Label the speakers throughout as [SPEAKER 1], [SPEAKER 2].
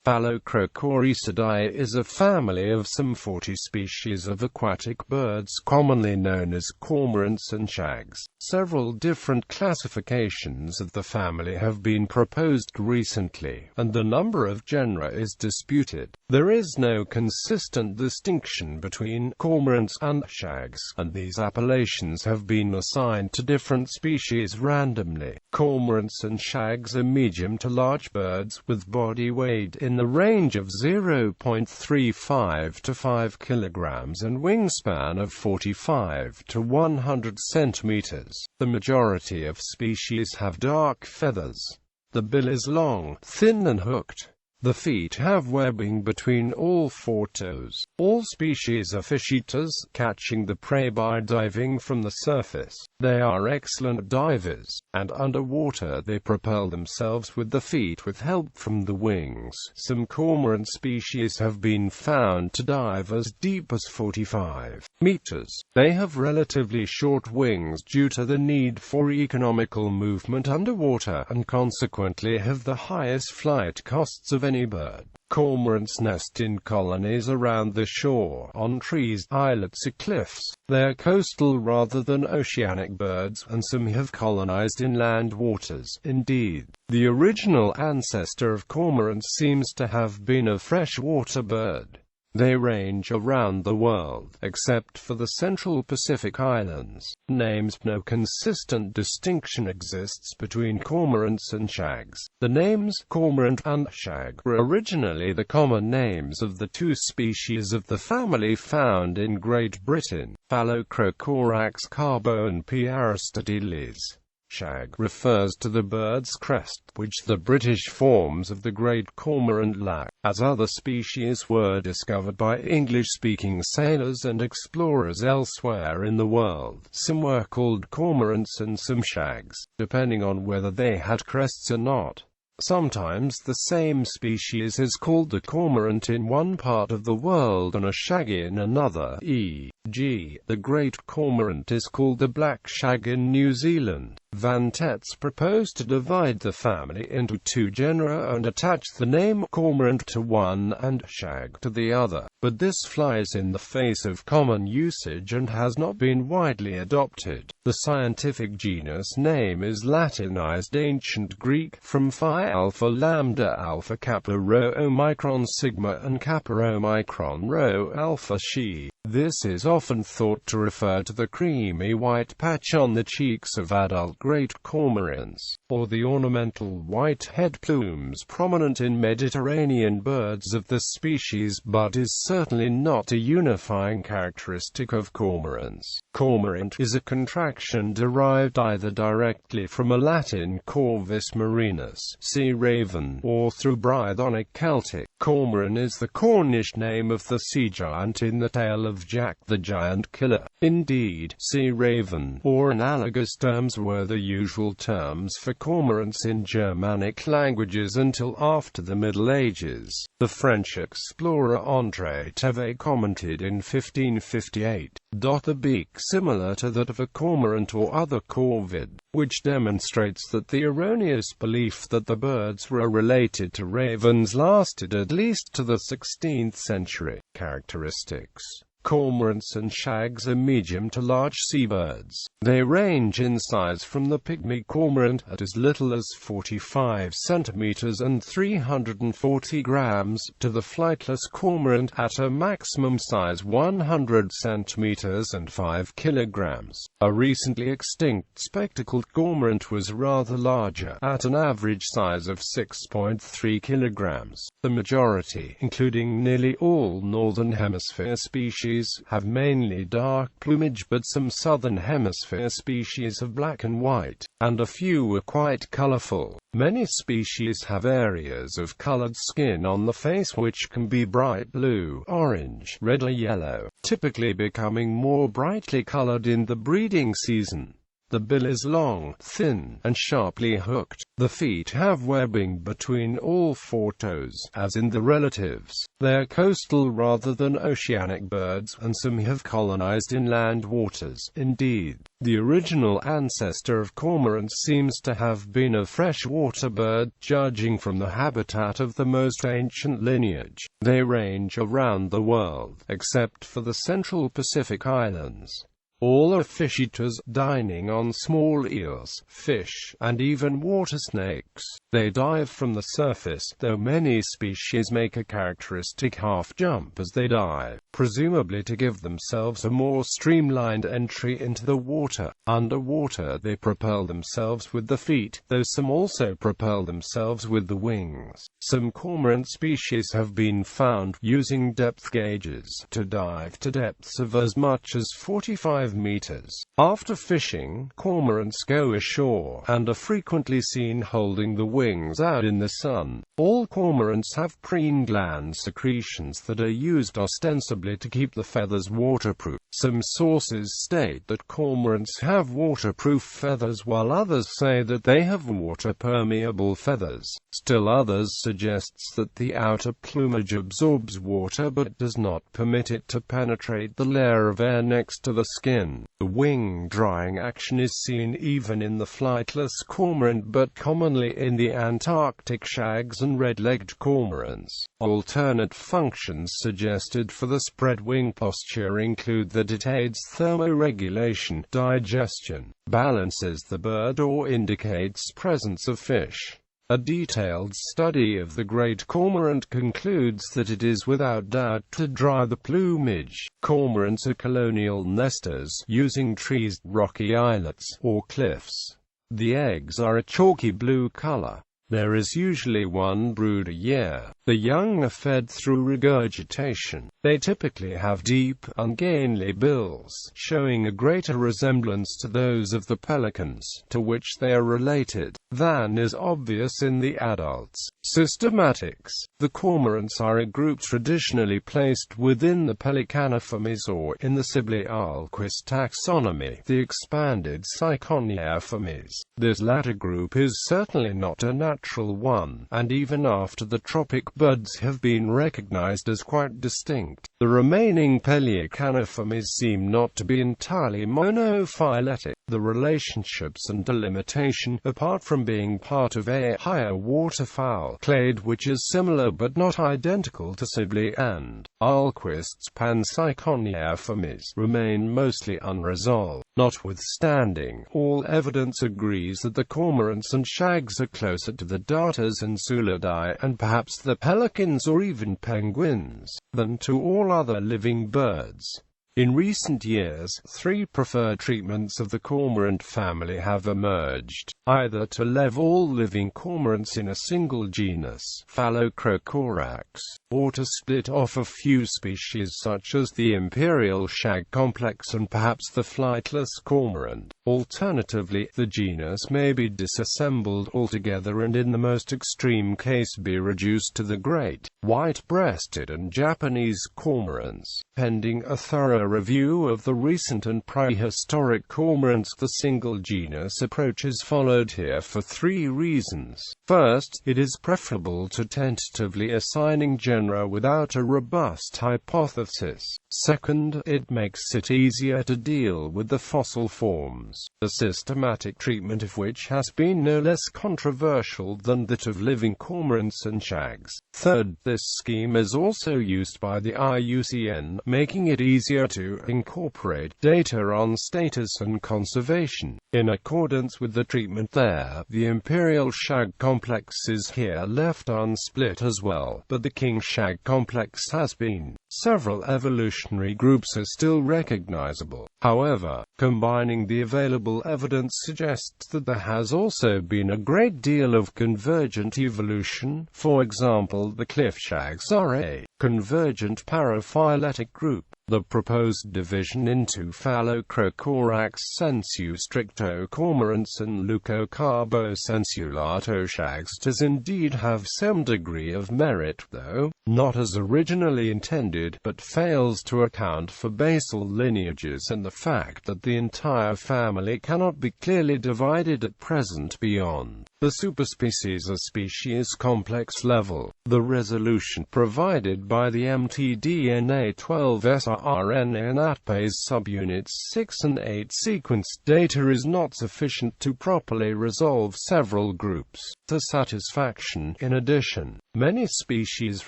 [SPEAKER 1] Phalacrocoracidae is a family of some 40 species of aquatic birds commonly known as cormorants and shags. Several different classifications of the family have been proposed recently, and the number of genera is disputed. There is no consistent distinction between cormorants and shags, and these appellations have been assigned to different species randomly. Cormorants and shags are medium to large birds with body weight in the range of 0.35 to 5 kilograms and wingspan of 45 to 100 centimeters. The majority of species have dark feathers. The bill is long, thin and hooked. The feet have webbing between all four toes. All species are fish eaters, catching the prey by diving from the surface. They are excellent divers, and underwater they propel themselves with the feet with help from the wings. Some cormorant species have been found to dive as deep as 45 meters. They have relatively short wings due to the need for economical movement underwater, and consequently have the highest flight costs of any bird. Cormorants nest in colonies around the shore, on trees, islets or cliffs. They are coastal rather than oceanic birds, and some have colonized inland waters. Indeed, the original ancestor of cormorants seems to have been a freshwater bird. They range around the world, except for the Central Pacific Islands. Names. No consistent distinction exists between cormorants and shags. The names cormorant and shag were originally the common names of the two species of the family found in Great Britain, Phalacrocorax carbo and P. aristotelis. Shag refers to the bird's crest, which the British forms of the great cormorant lack. As other species were discovered by English-speaking sailors and explorers elsewhere in the world, some were called cormorants and some shags, depending on whether they had crests or not. Sometimes the same species is called a cormorant in one part of the world and a shag in another, e.g., the great cormorant is called the black shag in New Zealand. Van Tetz proposed to divide the family into two genera and attach the name cormorant to one and shag to the other, but this flies in the face of common usage and has not been widely adopted. The scientific genus name is Latinized Ancient Greek, from Phi alpha lambda alpha kappa rho omicron sigma and kappa omicron rho alpha xi. This is often thought to refer to the creamy white patch on the cheeks of adult great cormorants, or the ornamental white head plumes prominent in Mediterranean birds of the species, but is certainly not a unifying characteristic of cormorants. Cormorant is a contraction derived either directly from a Latin corvus marinus, sea raven, or through Brythonic Celtic. Cormoran is the Cornish name of the sea giant in the tale of Jack the Giant Killer. Indeed, sea raven, or analogous terms, were the usual terms for cormorants in Germanic languages until after the Middle Ages. The French explorer André Thevet commented in 1558, "A beak similar to that of a cormorant or other corvid," which demonstrates that the erroneous belief that the birds were related to ravens lasted at least to the 16th century. Characteristics. Cormorants and shags are medium to large seabirds. They range in size from the pygmy cormorant at as little as 45 centimeters and 340 grams, to the flightless cormorant at a maximum size 100 centimeters and 5 kilograms. A recently extinct spectacled cormorant was rather larger, at an average size of 6.3 kilograms. The majority, including nearly all northern hemisphere species, have mainly dark plumage, but some southern hemisphere species have black and white, and a few are quite colorful. Many species have areas of colored skin on the face which can be bright blue, orange, red or yellow, typically becoming more brightly colored in the breeding season. The bill is long, thin, and sharply hooked. The feet have webbing between all four toes, as in the relatives. They are coastal rather than oceanic birds, and some have colonized inland waters. Indeed, the original ancestor of cormorants seems to have been a freshwater bird, judging from the habitat of the most ancient lineage. They range around the world, except for the central Pacific islands. All are fish eaters, dining on small eels, fish, and even water snakes. They dive from the surface, though many species make a characteristic half-jump as they dive, presumably to give themselves a more streamlined entry into the water. Underwater they propel themselves with the feet, though some also propel themselves with the wings. Some cormorant species have been found using depth gauges to dive to depths of as much as 45 meters. After fishing, cormorants go ashore, and are frequently seen holding the wings out in the sun. All cormorants have preen gland secretions that are used ostensibly to keep the feathers waterproof. Some sources state that cormorants have waterproof feathers, while others say that they have water-permeable feathers. Still others suggests that the outer plumage absorbs water but does not permit it to penetrate the layer of air next to the skin. The wing drying action is seen even in the flightless cormorant, but commonly in the Antarctic shags and red-legged cormorants. Alternate functions suggested for the spread wing posture include that it aids thermoregulation, digestion, balances the bird, or indicates presence of fish. A detailed study of the great cormorant concludes that it is without doubt to dry the plumage. Cormorants are colonial nesters, using trees, rocky islets, or cliffs. The eggs are a chalky blue color. There is usually one brood a year. The young are fed through regurgitation. They typically have deep, ungainly bills, showing a greater resemblance to those of the pelicans, to which they are related, than is obvious in the adults. Systematics. The cormorants are a group traditionally placed within the Pelicaniformes or in the Sibley-Ahlquist taxonomy, the expanded Syconiaformes. This latter group is certainly not a natural one, and even after the tropic birds have been recognized as quite distinct, the remaining Pelicaniformes seem not to be entirely monophyletic. The relationships and delimitation, apart from being part of a higher waterfowl clade which is similar but not identical to Sibley and Ahlquist's Pansyconiaformes, remain mostly unresolved. Notwithstanding, all evidence agrees that the cormorants and shags are closer to the darters and sulidae, and perhaps the pelicans or even penguins, than to all other living birds. In recent years, three preferred treatments of the cormorant family have emerged, either to level all living cormorants in a single genus, Phalacrocoracidae, or to split off a few species such as the imperial shag complex and perhaps the flightless cormorant. Alternatively, the genus may be disassembled altogether and in the most extreme case be reduced to the great, white-breasted and Japanese cormorants. Pending a thorough review of the recent and prehistoric cormorants, the single genus approach is followed here for three reasons. First, it is preferable to tentatively assigning genera without a robust hypothesis. Second, it makes it easier to deal with the fossil forms, the systematic treatment of which has been no less controversial than that of living cormorants and shags. Third, this scheme is also used by the IUCN, making it easier to incorporate data on status and conservation. In accordance with the treatment there, the imperial shag complex is here left unsplit as well, but the king shag complex has been. Several evolutionary groups are still recognizable. However, combining the available evidence suggests that there has also been a great deal of convergent evolution. For example, the cliff shags are a convergent paraphyletic group. The proposed division into Phalacrocorax sensu stricto cormorants and Leucocarbo sensulato shags does indeed have some degree of merit, though not as originally intended, but fails to account for basal lineages and the fact that the entire family cannot be clearly divided at present beyond the superspecies or species complex level. The resolution provided by the mtDNA 12 sRNA and ATPase subunits 6 and 8 sequence data is not sufficient to properly resolve several groups to satisfaction. In addition, many species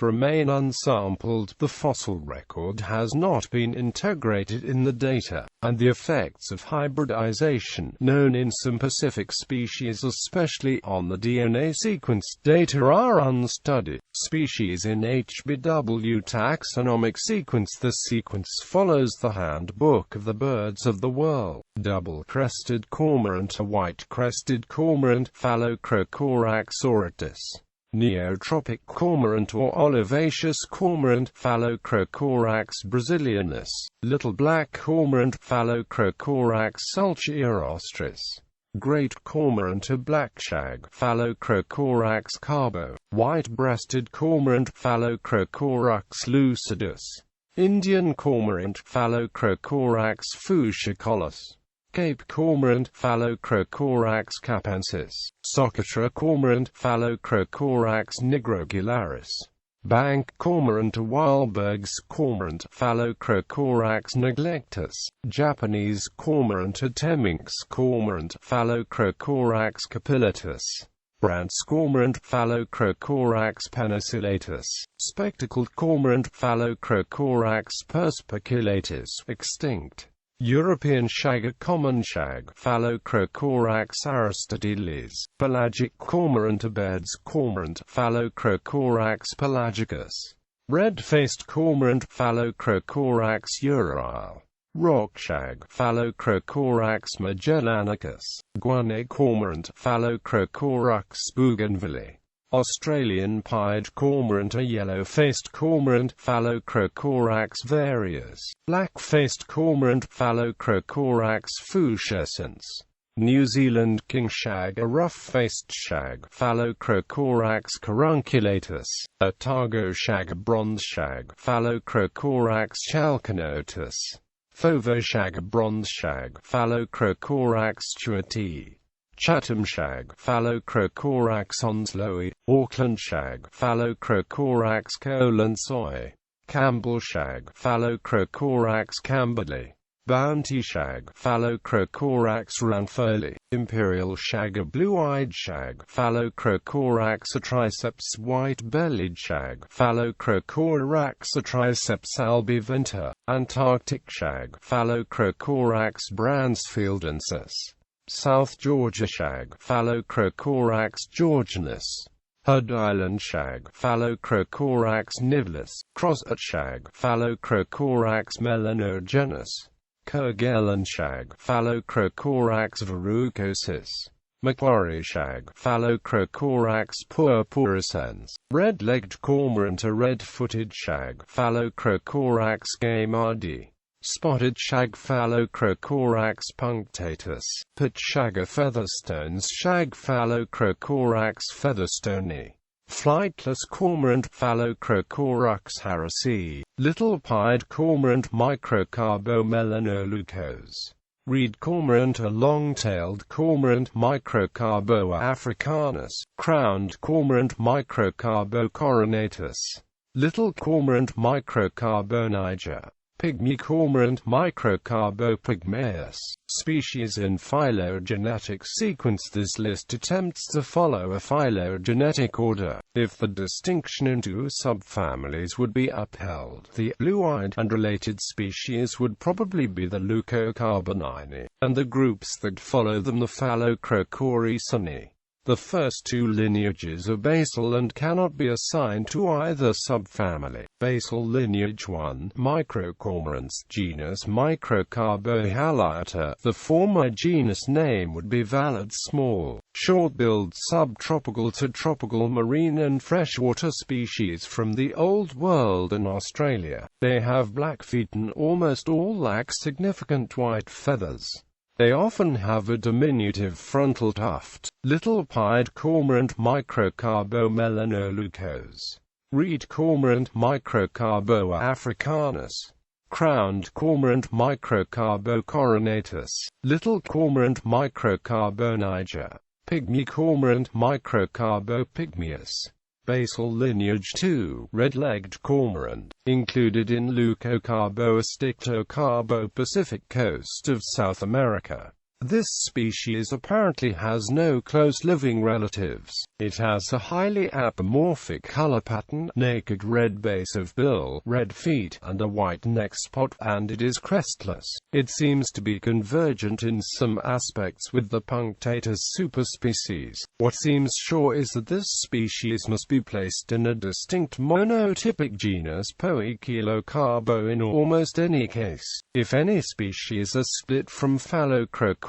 [SPEAKER 1] remain unsampled, the fossil record has not been integrated in the data, and the effects of hybridization, known in some Pacific species especially on the DNA sequence data, are unstudied. Species in HBW taxonomic sequence. The sequence follows the Handbook of the Birds of the World. Double-crested cormorant, a white-crested cormorant, Phalacrocorax auratus. Neotropic cormorant or olivaceous cormorant, Phalacrocorax brasilianus. Little black cormorant, Phalacrocorax sulciorostris. Great cormorant, a black shag, Phalacrocorax carbo. White-breasted cormorant, Phalacrocorax lucidus. Indian cormorant, Phalacrocorax fucicolus. Cape cormorant, Phalacrocorax capensis. Socotra cormorant, Phalacrocorax nigrogularis. Bank cormorant, a Weilberg's cormorant, Phalacrocorax neglectus. Japanese cormorant, a Temminck's cormorant, Phalacrocorax capillatus. Brandt's cormorant, Phalacrocorax penicillatus. Spectacled cormorant, Phalacrocorax perspiculatus, extinct. European shag, a common shag, Phalacrocorax aristotelis. Pelagic cormorant, a Baird's cormorant, Phalacrocorax pelagicus. Red-faced cormorant, Phalacrocorax euryale. Rock shag, Phalacrocorax magellanicus. Guinea cormorant, Phalacrocorax bougainvillei. Australian pied cormorant, a yellow-faced cormorant, Phalacrocorax varius. Black-faced cormorant, Phalacrocorax fuchsescens. New Zealand king shag, a rough-faced shag, Phalacrocorax carunculatus. Otago shag, a bronze shag, Phalacrocorax chalconotus. Fovo shag, a bronze shag, Phalacrocorax chuati. Chatham shag, Phalacrocorax onslowii. Auckland shag, Phalacrocorax colensoi. Campbell shag, Phalacrocorax campbelli. Bounty shag, Phalacrocorax ranfoli. Imperial shag, a blue-eyed shag, Phalacrocorax atriceps. White-bellied shag, Phalacrocorax atriceps albiventa. Antarctic shag, Phalacrocorax bransfieldensis. South Georgia shag, Phalacrocorax georgianus. Hud Island shag, Phalacrocorax nivalis. Crozet shag, Phalacrocorax melanogenus. Kerguelen shag, Phalacrocorax verrucosus. Macquarie shag, Phalacrocorax purpuricens. Red-legged cormorant, a red-footed shag, Phalacrocorax gamardi. Spotted shag, Phalacrocorax punctatus. Pit shag, a featherstone's shag, Phalacrocorax featherstoni. Flightless cormorant, Phalacrocorax harrisii. Little pied cormorant, Microcarbo melanoleucos. Reed cormorant, a long-tailed cormorant, Microcarbo africanus. Crowned cormorant, Microcarbo coronatus. Little cormorant, Microcarbo niger. Pygmy cormorant, Microcarbo pygmaeus. Species in phylogenetic sequence. This list attempts to follow a phylogenetic order. If the distinction into subfamilies would be upheld, the blue-eyed and related species would probably be the Leucocarboninae, and the groups that follow them the Phalacrocoracidae. The first two lineages are basal and cannot be assigned to either subfamily. Basal lineage 1, Microcormorants, genus Microcarbohalata. The former genus name would be valid. Small, short-billed subtropical to tropical marine and freshwater species from the Old World and Australia. They have black feet and almost all lack significant white feathers. They often have a diminutive frontal tuft. Little-pied cormorant Microcarbomelanoleucos. Reed cormorant Microcarboa africanus. Crowned cormorant Microcarbocorronatus. Little cormorant Microcarboniger. Pygmy cormorant Microcarbopygmaeus. Basal lineage 2, red-legged cormorant, included in Leucocarboa Pacific coast of South America. This species apparently has no close living relatives. It has a highly apomorphic color pattern, naked red base of bill, red feet, and a white neck spot, and it is crestless. It seems to be convergent in some aspects with the punctatus superspecies. What seems sure is that this species must be placed in a distinct monotypic genus Poikilocarbo in almost any case, if any species are split from Phalacrocorax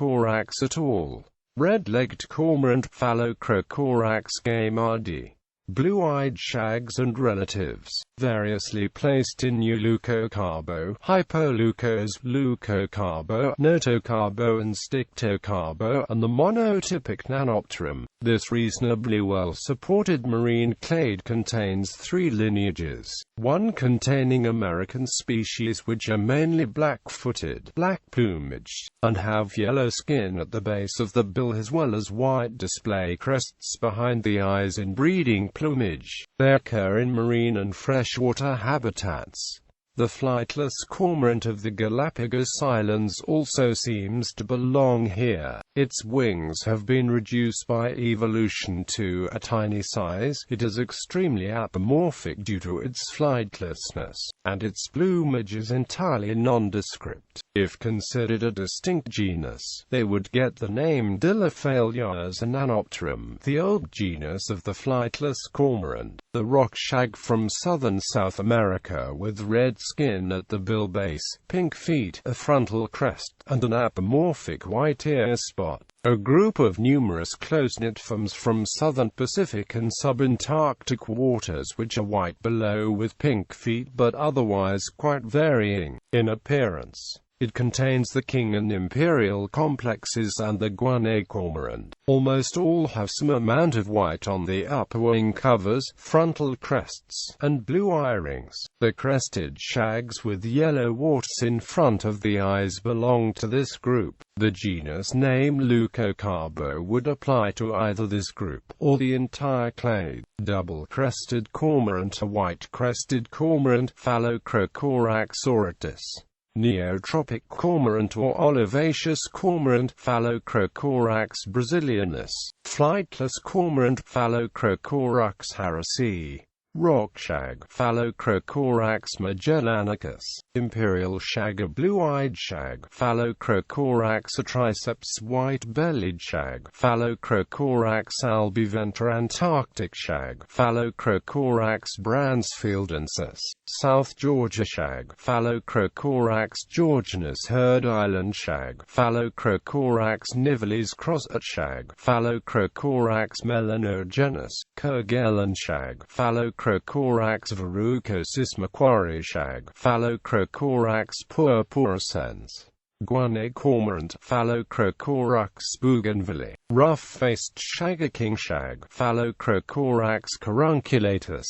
[SPEAKER 1] at all. Red-legged cormorant Phalacrocorax gamardi. Blue-eyed shags and relatives, variously placed in Euleucocarbo, Hypoleucos, Leucocarbo, Notocarbo and Stictocarbo, and the monotypic Nanopterum. This reasonably well-supported marine clade contains three lineages, one containing American species which are mainly black-footed, black-plumaged, and have yellow skin at the base of the bill as well as white display crests behind the eyes in breeding plumage. They occur in marine and freshwater habitats. The flightless cormorant of the Galapagos Islands also seems to belong here. Its wings have been reduced by evolution to a tiny size. It is extremely apomorphic due to its flightlessness, and its plumage is entirely nondescript. If considered a distinct genus, they would get the name Dilophallias Nanopterum, the old genus of the flightless cormorant. The rock shag from southern South America with red skin at the bill base, pink feet, a frontal crest, and an apomorphic white ear spot. A group of numerous close-knit forms from southern Pacific and subantarctic waters which are white below with pink feet but otherwise quite varying in appearance. It contains the king and imperial complexes and the guanay cormorant. Almost all have some amount of white on the upper wing covers, frontal crests, and blue eye-rings. The crested shags with yellow warts in front of the eyes belong to this group. The genus name Leucocarbo would apply to either this group, or the entire clade. Double-crested cormorant, a white-crested cormorant, Phalacrocorax auratus. Neotropic cormorant or olivaceous cormorant, Phalacrocorax brasilianus. Flightless cormorant, Phalacrocorax harrisii. Rock shag, Phalacrocorax magellanicus. Imperial shag, a blue-eyed shag, Phalacrocorax atriceps. White-bellied shag, Phalacrocorax albiventer. Antarctic shag, Phalacrocorax bransfieldensis. South Georgia shag, Phalacrocorax georgianus. Heard Island shag, Phalacrocorax nivalis. Crozet shag, Phalacrocorax melanogenus. Kerguelen shag, Phalacrocorax verrucosus. Macquarie shag, Phalacrocorax purpurescens. Guanay cormorant, Phalacrocorax bougainvillei. Rough-faced shagger king shag, Phalacrocorax carunculatus.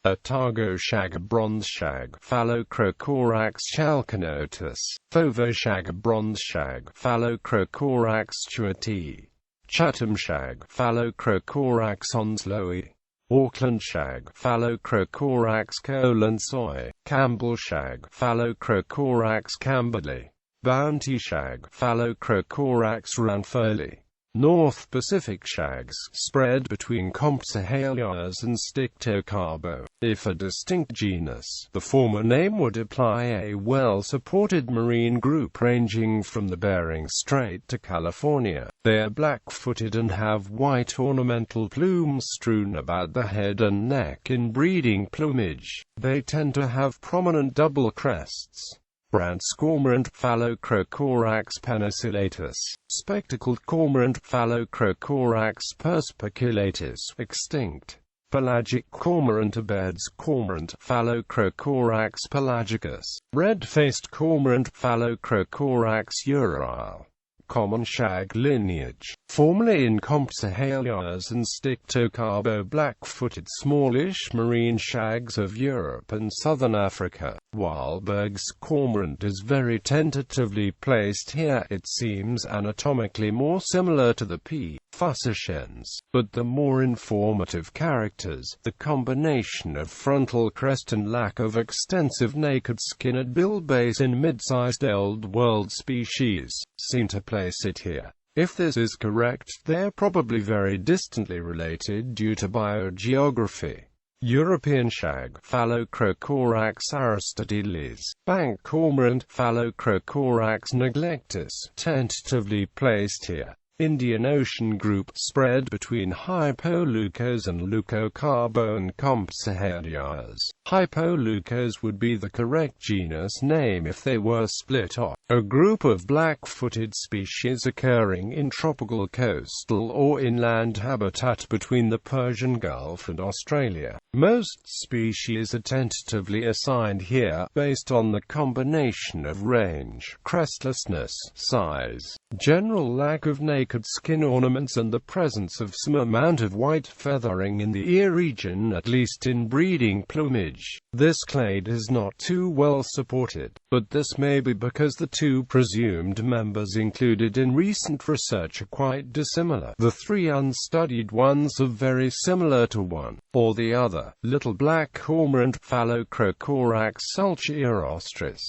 [SPEAKER 1] Otago shag, bronze shag, Phalacrocorax chalconotus. Thovo shag, bronze shag, Phalacrocorax chuatii. Chatham shag, Phalacrocorax onslowii. Auckland shag, Phalacrocorax colensoi. Campbell shag, Phalacrocorax camberley. Bounty shag, Phalacrocorax ranfoli. North Pacific shags, spread between Compsognathus and Stictocarbo. If a distinct genus, the former name would imply a well-supported marine group ranging from the Bering Strait to California. They are black-footed and have white ornamental plumes strewn about the head and neck in breeding plumage. They tend to have prominent double crests. Brandt's cormorant, Phalacrocorax penicillatus. Spectacled cormorant, Phalacrocorax perspiculatus, extinct. Pelagic cormorant, Abed's cormorant, Phalacrocorax pelagicus. Red-faced cormorant, Phalacrocorax euryale. Common shag lineage. Formerly in Compsognathus and Stictocarbo, black-footed smallish marine shags of Europe and southern Africa. Wahlberg's cormorant is very tentatively placed here. It seems anatomically more similar to the P. fuscescens, but the more informative characters, the combination of frontal crest and lack of extensive naked skin at bill base in mid-sized Old World species, seem to place it here. If this is correct, they're probably very distantly related due to biogeography. European shag, Phalacrocorax aristotelis. Bank cormorant, Phalacrocorax neglectus, tentatively placed here. Indian Ocean group, spread between Hypoleucos and Leucocarbo and Compsognathus. Hypoleucos would be the correct genus name if they were split off. A group of black-footed species occurring in tropical coastal or inland habitat between the Persian Gulf and Australia. Most species are tentatively assigned here, based on the combination of range, crestlessness, size, general lack of naked skin ornaments and the presence of some amount of white feathering in the ear region, at least in breeding plumage. This clade is not too well supported, but this may be because the two presumed members included in recent research are quite dissimilar. The three unstudied ones are very similar to one or the other. Little black cormorant, Phalacrocorax sulcirostris.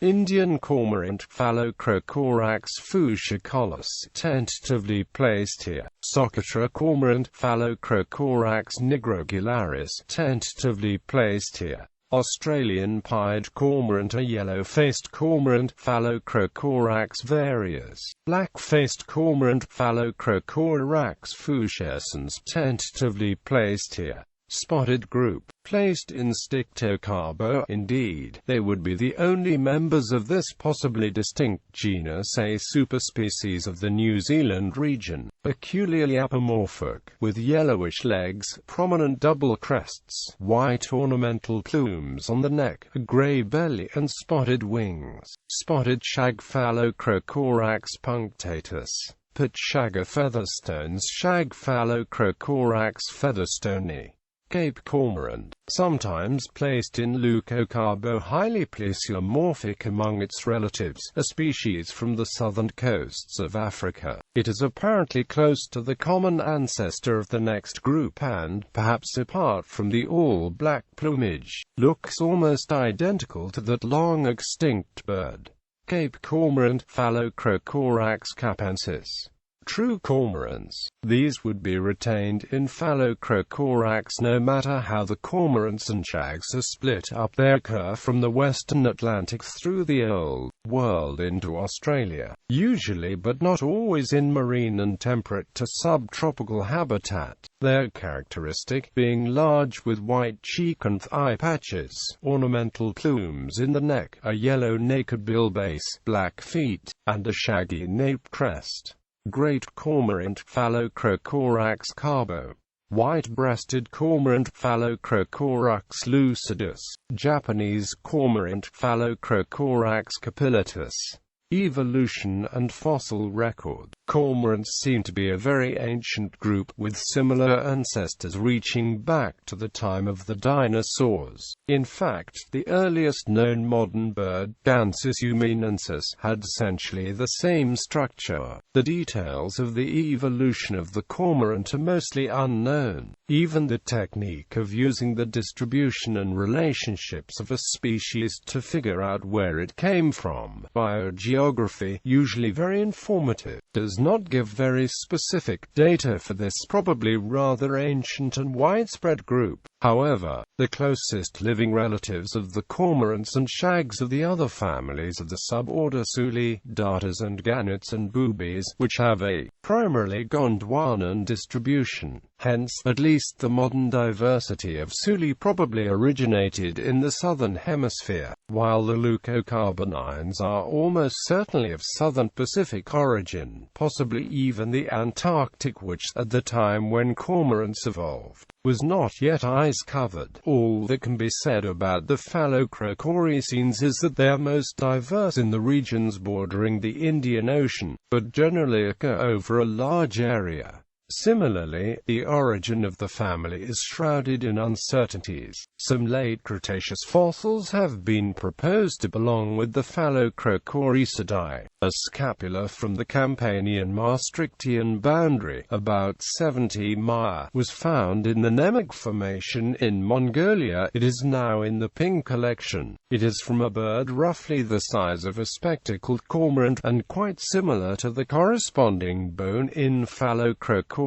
[SPEAKER 1] Indian cormorant, Phalacrocorax fucicollis, tentatively placed here. Socotra cormorant, Phalacrocorax nigrogularis, tentatively placed here. Australian pied cormorant, a yellow-faced cormorant, Phalacrocorax varius. Black-faced cormorant, Phalacrocorax fuciescens, tentatively placed here. Spotted group, placed in Stictocarbo. Indeed, they would be the only members of this possibly distinct genus, a superspecies of the New Zealand region, peculiarly apomorphic, with yellowish legs, prominent double crests, white ornamental plumes on the neck, a grey belly and spotted wings. Spotted shag, Phalacrocorax punctatus. Pitchshagger featherstones, shag, Phalacrocorax featherstoni. Cape cormorant, sometimes placed in Leucocarbo, highly plesiomorphic among its relatives, a species from the southern coasts of Africa. It is apparently close to the common ancestor of the next group and, perhaps apart from the all-black plumage, looks almost identical to that long-extinct bird. Cape cormorant, Phalacrocorax capensis. True cormorants. These would be retained in Phalacrocorax no matter how the cormorants and shags are split up. They occur from the western Atlantic through the Old World into Australia, usually but not always in marine and temperate to subtropical habitat. Their characteristic being large with white cheek and eye patches, ornamental plumes in the neck, a yellow naked bill base, black feet, and a shaggy nape crest. Great cormorant, Phalacrocorax carbo. White-breasted cormorant, Phalacrocorax lucidus. Japanese cormorant, Phalacrocorax capillatus. Evolution and fossil record. Cormorants seem to be a very ancient group with similar ancestors reaching back to the time of the dinosaurs. In fact, the earliest known modern bird, Gansus uminensis, had essentially the same structure. The details of the evolution of the cormorant are mostly unknown. Even the technique of using the distribution and relationships of a species to figure out where it came from, biogeography, usually very informative. does not give very specific data for this probably rather ancient and widespread group. However, the closest living relatives of the cormorants and shags are the other families of the suborder Suli, darters and gannets and boobies, which have a primarily Gondwanan distribution. Hence, at least the modern diversity of Suli probably originated in the southern hemisphere, while the leucocarbonines are almost certainly of southern Pacific origin, possibly even the Antarctic, which, at the time when cormorants evolved, was not yet ice-covered. All that can be said about the Phalacrocoracidae is that they are most diverse in the regions bordering the Indian Ocean, but generally occur over a large area. Similarly, the origin of the family is shrouded in uncertainties. Some late Cretaceous fossils have been proposed to belong with the Phalacrocoracidae. A scapula from the Campanian-Maastrichtian boundary, about 70 mi, was found in the Nemec Formation in Mongolia. It is now in the Ping collection. It is from a bird roughly the size of a spectacled cormorant, and quite similar to the corresponding bone in Phalacrocorax.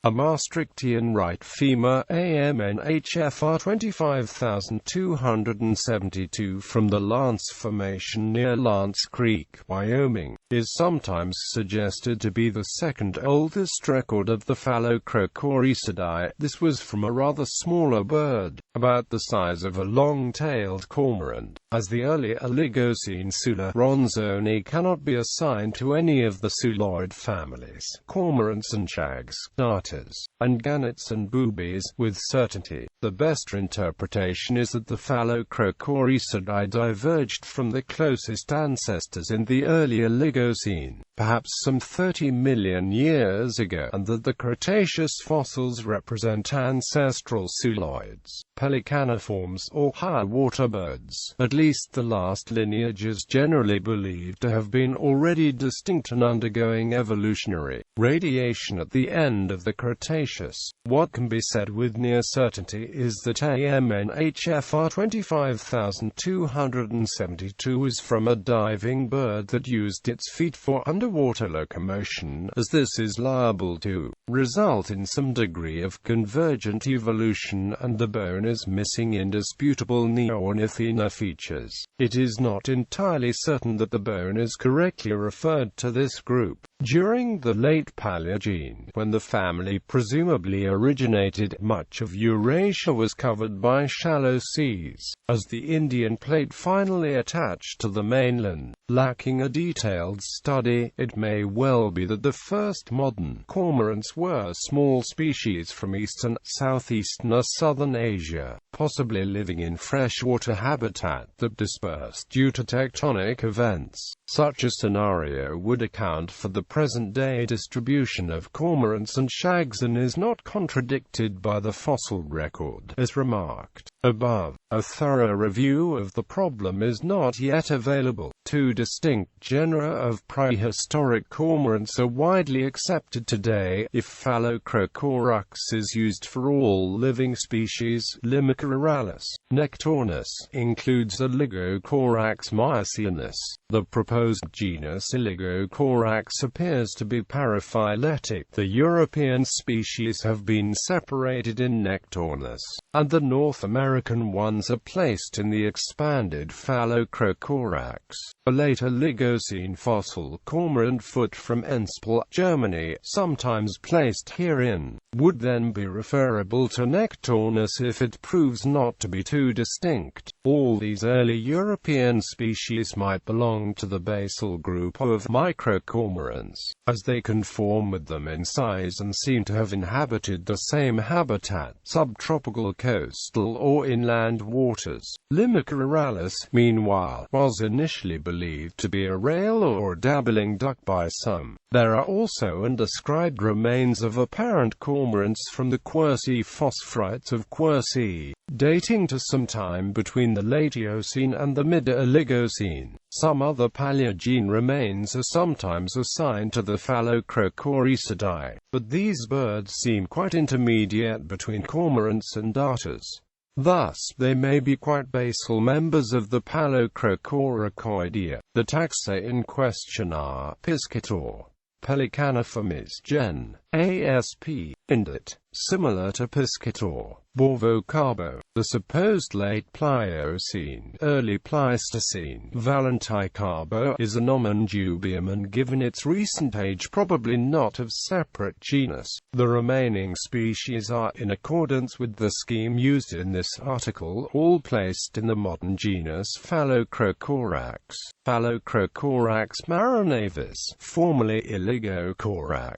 [SPEAKER 1] A Maastrichtian right femur, AMNHFR 25272 from the Lance Formation near Lance Creek, Wyoming, is sometimes suggested to be the second oldest record of the Phalacrocoracidae. This was from a rather smaller bird, about the size of a long-tailed cormorant. As the early Oligocene Sula ronzoni cannot be assigned to any of the suloid families, cormorants and shags, darters, and gannets and boobies, with certainty, the best interpretation is that the Phalacrocoracidae diverged from the closest ancestors in the early Oligocene, perhaps some 30 million years ago, and that the Cretaceous fossils represent ancestral suloids, pelicaniforms, or high-water birds. At least the last lineage is generally believed to have been already distinct and undergoing evolutionary radiation at the end of the Cretaceous. What can be said with near certainty is that AMNHFR 25272 was from a diving bird that used its feet for underwater locomotion, as this is liable to result in some degree of convergent evolution, and the bone is missing indisputable neornithina features. It is not entirely certain that the bone is correctly referred to this group. During the late Paleogene, when the family presumably originated, much of Eurasia was covered by shallow seas. As the Indian plate finally attached to the mainland, lacking a detailed study, it may well be that the first modern cormorants were small species from eastern, southeastern or southern Asia, possibly living in freshwater habitat that dispersed due to tectonic events. Such a scenario would account for the present-day distribution of cormorants and shags and is not contradicted by the fossil record. As remarked above, a thorough review of the problem is not yet available. Two distinct genera of prehistoric cormorants are widely accepted today, if Phalacrocorax is used for all living species. Limicuralis nectornis includes Oligocorax mycianus. The proposed genus Oligocorax appears to be paraphyletic. The European species have been separated in Nectornis, and the North American ones are placed in the expanded Phalacrocorax. A later Oligocene fossil cormorant foot from Enspel, Germany, sometimes placed herein, would then be referable to Nectornis if it proves not to be too distinct. All these early European species might belong to the basal group of microcormorants, as they conform with them in size and seem to have inhabited the same habitat, subtropical, coastal or inland waters. Limicuralis, meanwhile, was initially believed to be a rail or dabbling duck by some. There are also undescribed remains of apparent cormorants from the Quercy phosphorites of Quercy, dating to some time between the late Eocene and the mid-Oligocene. Some other Paleogene remains are sometimes assigned to the Phalacrocoracidae, but these birds seem quite intermediate between cormorants and darters. Thus, they may be quite basal members of the Phalacrocoracoidea. The taxa in question are Piscator, Pelicaniformes gen. ASP. Indit. Similar to Piscator, Borvocarbo, the supposed late Pliocene, early Pleistocene. Valenticarbo is a nomen dubium and given its recent age probably not of separate genus. The remaining species are, in accordance with the scheme used in this article, all placed in the modern genus Phalacrocorax. Phalacrocorax marinavis, formerly Iligocorax.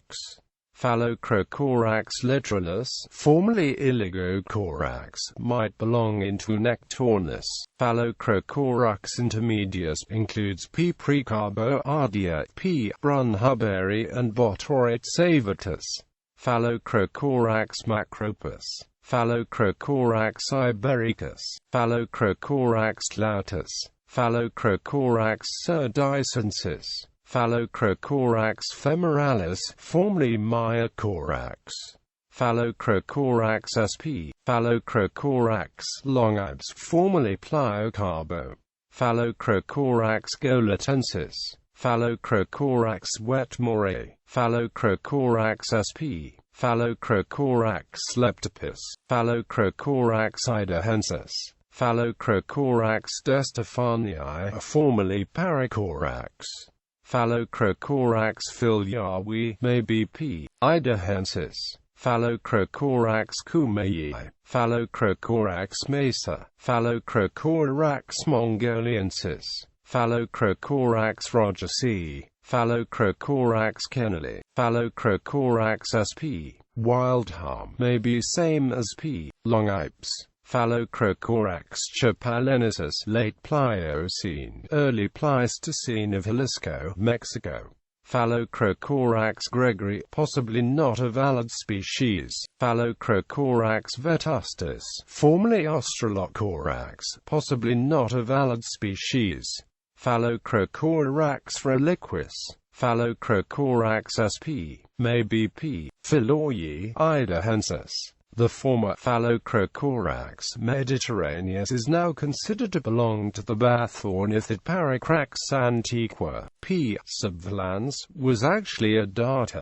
[SPEAKER 1] Phalacrocorax literalis, formerly Iligocorax, might belong into Nectornis. Phalacrocorax intermedius includes P. precarbo ardea, P. brunhuberi and Botorit savitus. Phalacrocorax macropus. Phalacrocorax ibericus. Phalacrocorax glautus. Phalacrocorax sirdicensis. Phalacrocorax femoralis, formerly Myocorax. Phalacrocorax sp. Phalacrocorax longibes, formerly Pliocarbo. Phalacrocorax golatensis. Phalacrocorax wetmore. Phalacrocorax sp. Phalacrocorax leptopus. Phalacrocorax idahensis. Phalacrocorax destefanii, formerly Paracorax. Phalacrocorax filiawi, may be P. idahensis. Phalacrocorax kumeyi. Phalacrocorax mesa. Phalacrocorax mongoliensis. Phalacrocorax rogersii. Phalacrocorax kennelly. Phalacrocorax sp. Wildharm, may be same as P. longipes. Phalacrocorax chapalensis, late Pliocene, early Pleistocene of Jalisco, Mexico. Phalacrocorax gregory, possibly not a valid species. Phalacrocorax vetustus, formerly Australocorax, possibly not a valid species. Phalacrocorax reliquis. Phalacrocorax sp. may be P. philoyi idahensis. The former Phalacrocorax mediterraneus is now considered to belong to the Bathornithid Paracrax antiqua. P. subvalans was actually a darter.